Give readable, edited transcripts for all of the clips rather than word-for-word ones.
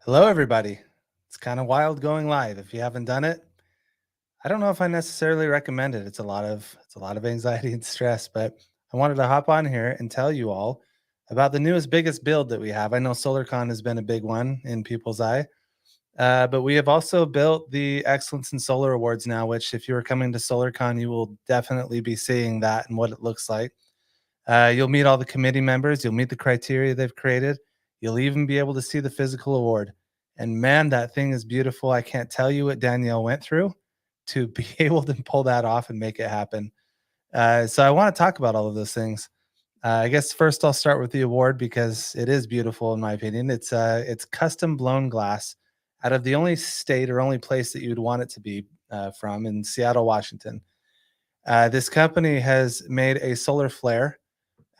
Hello, everybody. It's kind of wild going live. If you haven't done it, I don't know if I necessarily recommend it. It's a lot of anxiety and stress, but I wanted to hop on here and tell you all about the newest, biggest build that we have. I know SolarCon has been a big one in people's eye, but we have also built the Excellence in Solar Awards now, which if you are coming to SolarCon, you will definitely be seeing that and what it looks like. You'll meet all the committee members. You'll meet the criteria they've created. You'll even be able to see the physical award. And man, that thing is beautiful. I can't tell you what Danielle went through to be able to pull that off and make it happen. So I want to talk about all of those things. I guess first I'll start with the award because it is beautiful in my opinion. It's custom blown glass out of the only state or only place that you would want it to be from in Seattle, Washington. This company has made a solar flare.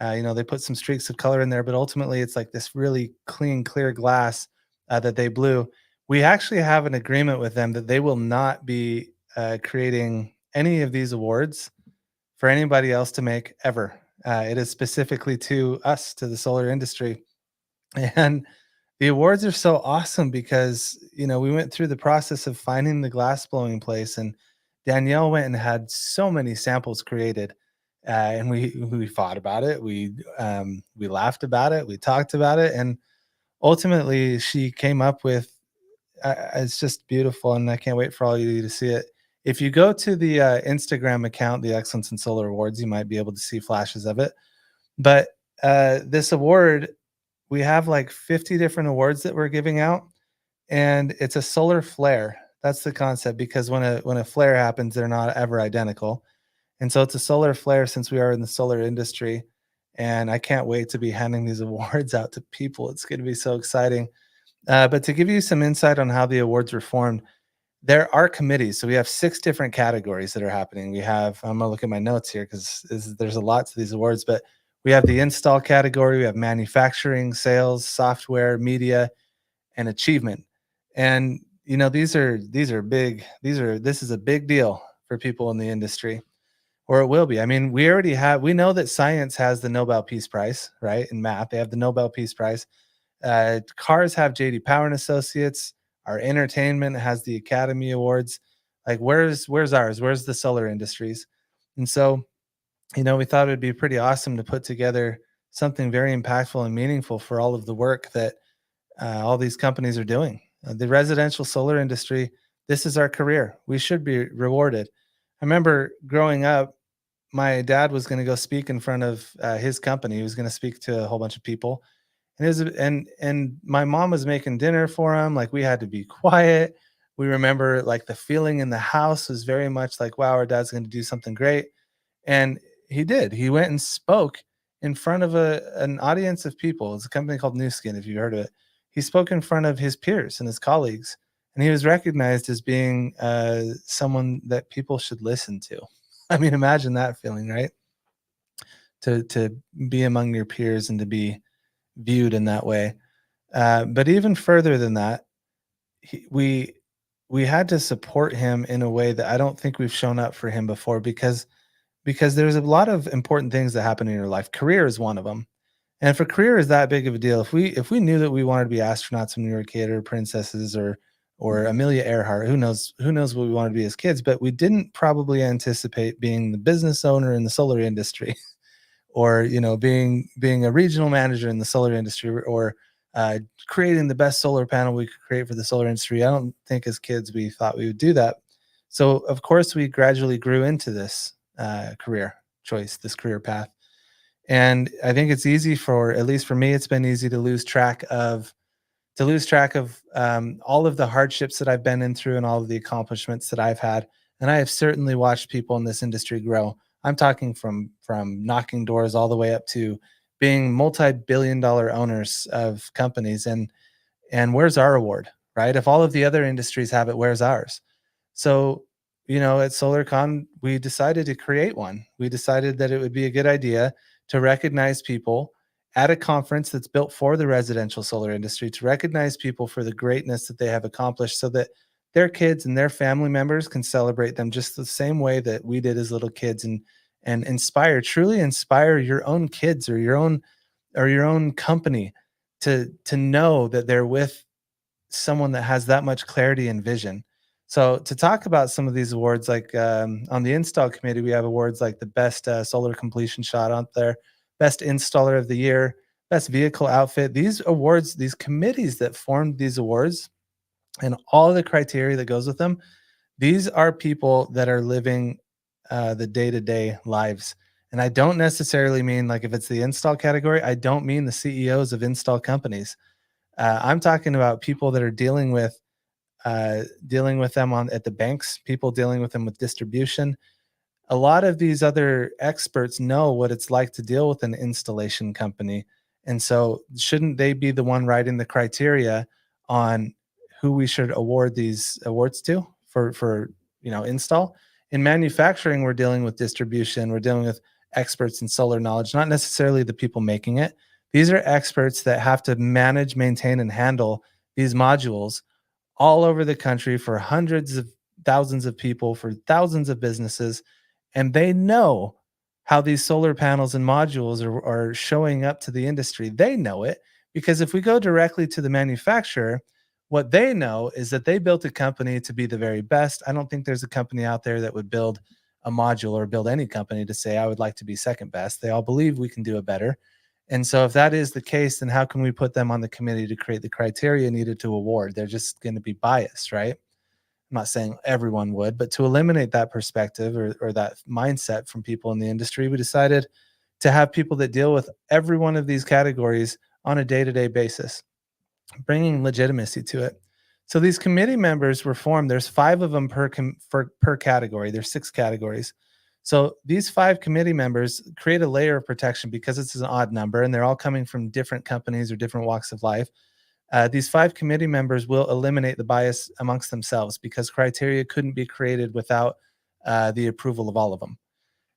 They put some streaks of color in there, but ultimately it's like this really clean, clear glass that they blew. We actually have an agreement with them that they will not be creating any of these awards for anybody else to make ever. It is specifically to us, to the solar industry. And the awards are so awesome because, we went through the process of finding the glass blowing place, and Danielle went and had so many samples created. And we fought about it. We laughed about it. We talked about it, and ultimately she came up with it's just beautiful, and I can't wait for all of you to see it. If you go to the Instagram account, the Excellence in Solar Awards, you might be able to see flashes of it. But this award, we have like 50 different awards that we're giving out, and it's a solar flare. That's the concept, because when a flare happens, they're not ever identical. And so it's a solar flare since we are in the solar industry. And I can't wait to be handing these awards out to people. It's going to be so exciting. But to give you some insight on how the awards were formed, there are committees. So we have 6 different categories that are happening. I'm going to look at my notes here because there's a lot to these awards, but we have the install category, we have manufacturing, sales, software, media, and achievement. And these are big. This is a big deal for people in the industry, or it will be. I mean, we know that science has the Nobel Peace Prize, right? In math, they have the Nobel Peace Prize. Cars have JD Power and Associates. Our entertainment has the Academy Awards. Like, where's ours? Where's the solar industries? And so, we thought it'd be pretty awesome to put together something very impactful and meaningful for all of the work that all these companies are doing. The residential solar industry, this is our career. We should be rewarded. I remember growing up, my dad was going to go speak in front of his company. He was going to speak to a whole bunch of people, and my mom was making dinner for him. Like, we had to be quiet. We remember like the feeling in the house was very much like, wow, our dad's going to do something great. And he did. He went and spoke in front of an audience of people. It's a company called New Skin, if you've heard of it. He spoke in front of his peers and his colleagues, and he was recognized as being someone that people should listen to. I mean, imagine that feeling, right? To be among your peers and to be viewed in that way. But even further than that, we had to support him in a way that I don't think we've shown up for him before, because there's a lot of important things that happen in your life. Career is one of them. And if a career is that big of a deal, if we knew that we wanted to be astronauts when we were a kid, or princesses, or Amelia Earhart, who knows what we wanted to be as kids, but we didn't probably anticipate being the business owner in the solar industry, or being a regional manager in the solar industry, or creating the best solar panel we could create for the solar industry. I don't think as kids we thought we would do that. So of course we gradually grew into this career choice, this career path. And I think it's easy, for at least for me, it's been easy to lose track of all of the hardships that I've been in through, and all of the accomplishments that I've had. And I have certainly watched people in this industry grow. I'm talking from knocking doors all the way up to being multi-billion-dollar owners of companies. And where's our award, right? If all of the other industries have it, where's ours? So, at SolarCon, we decided to create one. We decided that it would be a good idea to recognize people at a conference that's built for the residential solar industry, to recognize people for the greatness that they have accomplished, so that their kids and their family members can celebrate them just the same way that we did as little kids, and truly inspire your own kids, or your own company to know that they're with someone that has that much clarity and vision. So to talk about some of these awards, like on the install committee, we have awards like the best solar completion shot out there, best installer of the year, best vehicle outfit. These awards, these committees that formed these awards and all the criteria that goes with them, these are people that are living the day-to-day lives. And I don't necessarily mean, like, if it's the install category, I don't mean the CEOs of install companies. I'm talking about people that are dealing with them on at the banks, people dealing with them with distribution. A lot of these other experts know what it's like to deal with an installation company. And so shouldn't they be the one writing the criteria on who we should award these awards to for install? In manufacturing, we're dealing with distribution, we're dealing with experts in solar knowledge, not necessarily the people making it. These are experts that have to manage, maintain, and handle these modules all over the country for hundreds of thousands of people, for thousands of businesses, and they know how these solar panels and modules are showing up to the industry. They know it because if we go directly to the manufacturer, what they know is that they built a company to be the very best. I don't think there's a company out there that would build a module or build any company to say, I would like to be second best. They all believe we can do it better. And so if that is the case, then how can we put them on the committee to create the criteria needed to award? They're just going to be biased, right? I'm not saying everyone would, but to eliminate that perspective or that mindset from people in the industry, we decided to have people that deal with every one of these categories on a day-to-day basis, bringing legitimacy to it. So these committee members were formed. There's 5 of them per category. There's 6 categories. So these 5 committee members create a layer of protection because it's an odd number and they're all coming from different companies or different walks of life. These 5 committee members will eliminate the bias amongst themselves because criteria couldn't be created without the approval of all of them.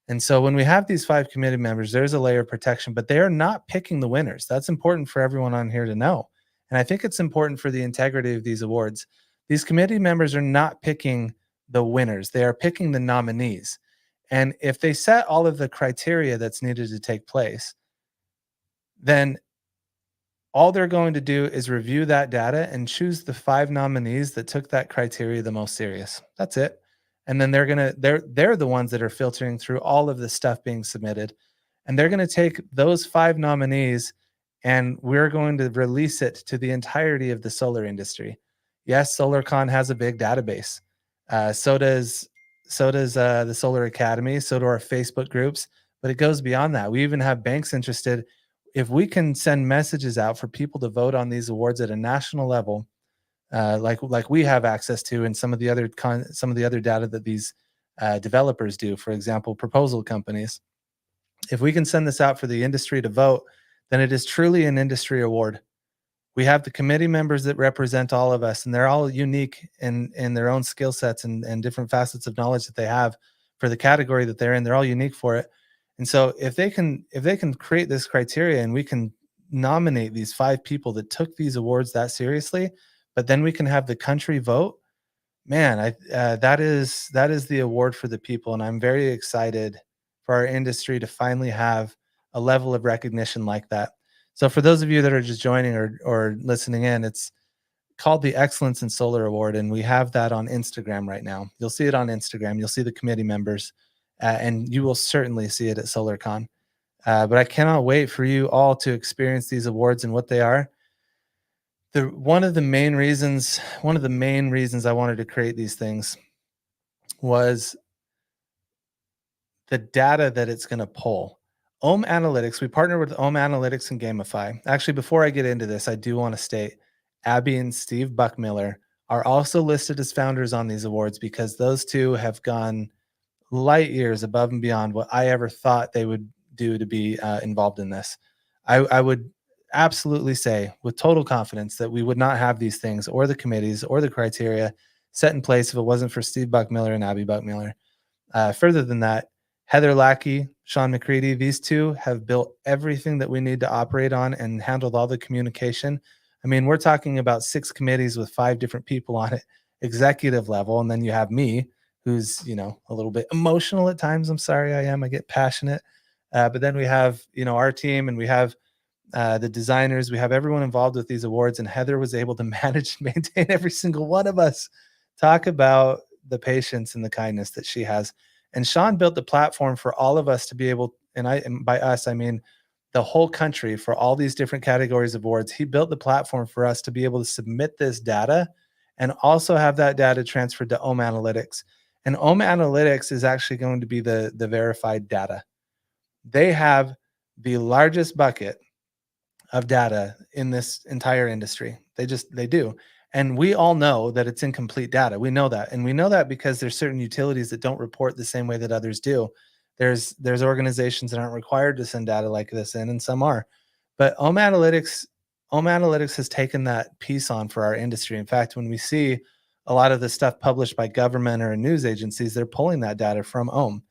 And so when we have these 5 committee members, there's a layer of protection, but they are not picking the winners. That's important for everyone on here to know. And I think it's important for the integrity of these awards. These committee members are not picking the winners. They are picking the nominees. And if they set all of the criteria that's needed to take place, then all they're going to do is review that data and choose the 5 nominees that took that criteria the most serious. That's it. And then they're the ones that are filtering through all of the stuff being submitted. And they're going to take those 5 nominees and we're going to release it to the entirety of the solar industry. Yes, SolarCon has a big database. So does the Solar Academy. So do our Facebook groups. But it goes beyond that. We even have banks interested. If we can send messages out for people to vote on these awards at a national level, like we have access to, and some of the other data that these developers do, for example, proposal companies. If we can send this out for the industry to vote, then it is truly an industry award. We have the committee members that represent all of us, and they're all unique in their own skill sets and different facets of knowledge that they have for the category that they're in. They're all unique for it. And so if they can create this criteria and we can nominate these 5 people that took these awards that seriously, but then we can have the country vote, man, that is the award for the people. And I'm very excited for our industry to finally have a level of recognition like that. So for those of you that are just joining or listening in, it's called the Excellence in Solar Award, and we have that on Instagram right now. You'll see it on Instagram. You'll see the committee members, and you will certainly see it at SolarCon. But I cannot wait for you all to experience these awards and what they are. One of the main reasons I wanted to create these things was the data that it's going to pull. Ohm Analytics, we partner with Ohm Analytics and Gamify. Actually, before I get into this, I do want to state Abby and Steve Buchmiller are also listed as founders on these awards because those two have gone light years above and beyond what I ever thought they would do to be involved in this. I would absolutely say with total confidence that we would not have these things or the committees or the criteria set in place if it wasn't for Steve Buchmiller and Abby Buchmiller. Further than that, Heather Lackey, Sean Macready, these two have built everything that we need to operate on and handled all the communication. I mean, we're talking about 6 committees with 5 different people on it, executive level. And then you have me, who's, a little bit emotional at times. I'm sorry, I get passionate. But then we have, our team, and we have the designers. We have everyone involved with these awards, and Heather was able to manage and maintain every single one of us. Talk about the patience and the kindness that she has. And Sean built the platform for all of us to be able, and by us, I mean the whole country, for all these different categories of awards. He built the platform for us to be able to submit this data and also have that data transferred to Ohm Analytics. And Ohm Analytics is actually going to be the verified data. They have the largest bucket of data in this entire industry. They do. And we all know that it's incomplete data. We know that. And we know that because there's certain utilities that don't report the same way that others do. There's organizations that aren't required to send data like this in, and some are. But Ohm Analytics has taken that piece on for our industry. In fact, when we see a lot of the stuff published by government or news agencies, they're pulling that data from Ohm.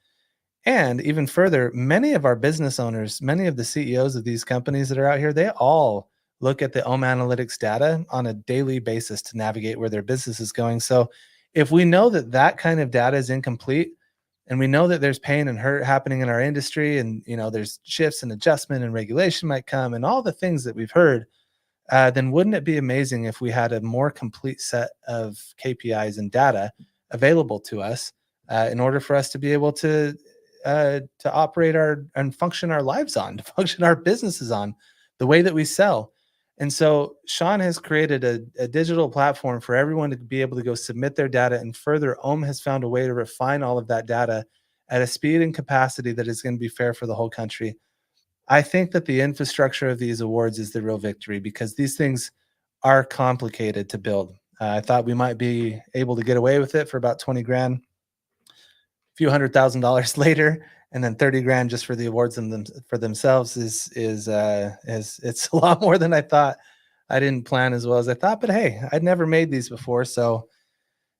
And even further, many of our business owners, many of the CEOs of these companies that are out here, they all look at the Ohm Analytics data on a daily basis to navigate where their business is going. So if we know that that kind of data is incomplete, and we know that there's pain and hurt happening in our industry, and there's shifts and adjustment and regulation might come and all the things that we've heard, then wouldn't it be amazing if we had a more complete set of KPIs and data available to us in order for us to be able to operate and function our lives on, to function our businesses on, the way that we sell. And so Sean has created a digital platform for everyone to be able to go submit their data. And further, Ohm has found a way to refine all of that data at a speed and capacity that is going to be fair for the whole country. I think that the infrastructure of these awards is the real victory, because these things are complicated to build. I thought we might be able to get away with it for about 20 grand, a few $100,000 later, and then 30 grand just for the awards for themselves is it's a lot more than I thought. I didn't plan as well as I thought, but hey, I'd never made these before, so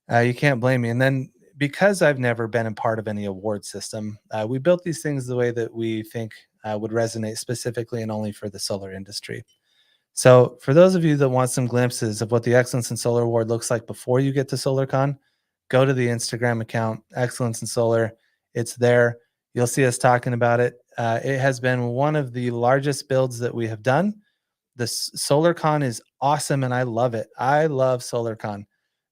you can't blame me. And then because I've never been a part of any award system, we built these things the way that we think would resonate specifically and only for the solar industry. So for those of you that want some glimpses of what the Excellence in Solar Award looks like before you get to SolarCon, go to the Instagram account, Excellence in Solar. It's there. You'll see us talking about it. It has been one of the largest builds that we have done. The SolarCon is awesome, and I love it. I love SolarCon.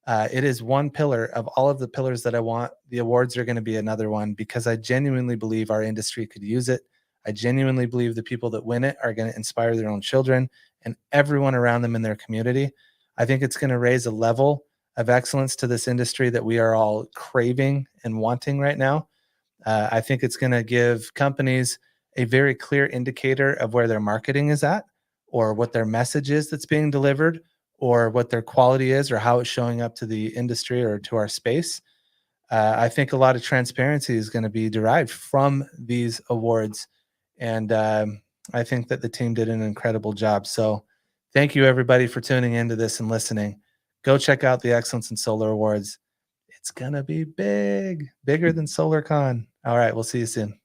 It is one pillar of all of the pillars that I want. The awards are going to be another one, because I genuinely believe our industry could use it. I genuinely believe the people that win it are going to inspire their own children and everyone around them in their community. I think it's going to raise a level of excellence to this industry that we are all craving and wanting right now. I think it's going to give companies a very clear indicator of where their marketing is at, or what their message is that's being delivered, or what their quality is, or how it's showing up to the industry or to our space. I think a lot of transparency is going to be derived from these awards. And I think that the team did an incredible job. So thank you, everybody, for tuning into this and listening. Go check out the Excellence in Solar Awards. It's going to be big, bigger than SolarCon. All right, we'll see you soon.